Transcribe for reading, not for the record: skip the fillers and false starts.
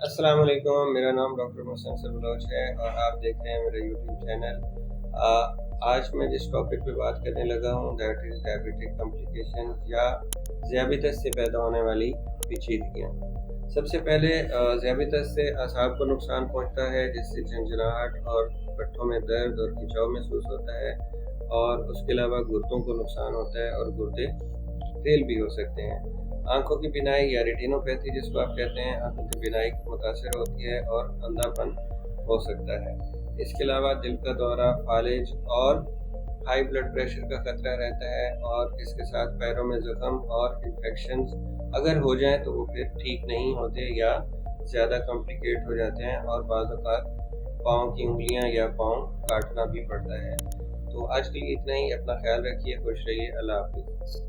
अस्सलाम वालेकुम। मेरा नाम डॉक्टर मोहसिन सरबलोच है और आप देख रहे हैं मेरा यूट्यूब चैनल। आज मैं जिस टॉपिक पे बात करने लगा हूँ दैट इज़ डायबिटिक कॉम्प्लिकेशन या ज़ियाबितस से पैदा होने वाली पेचीदगियाँ। सबसे पहले ज़ियाबितस से असाब को नुकसान पहुँचता है, जिससे झंझनाहट और पट्ठों में दर्द और खिंचाव महसूस होता है, और उसके अलावा गुर्दों को नुकसान होता है और गुर्दे फेल भी हो सकते हैं। आंखों की बिनाई या रेटिनोपैथी जिसको आप कहते हैं, आंखों की बिनाई मुतासर होती है और अंधापन हो सकता है। इसके अलावा दिल का दौरा, फालिज और हाई ब्लड प्रेशर का खतरा रहता है, और इसके साथ पैरों में ज़ख्म और इन्फेक्शंस अगर हो जाएं तो वो फिर ठीक नहीं होते या ज़्यादा कॉम्प्लिकेट हो जाते हैं, और बाज़ औक़ात पाँव की उंगलियां या पाँव काटना भी पड़ता है। तो आज के लिए इतना ही। अपना ख्याल रखिए, खुश रहिए। अल्लाह हाफ़िज़।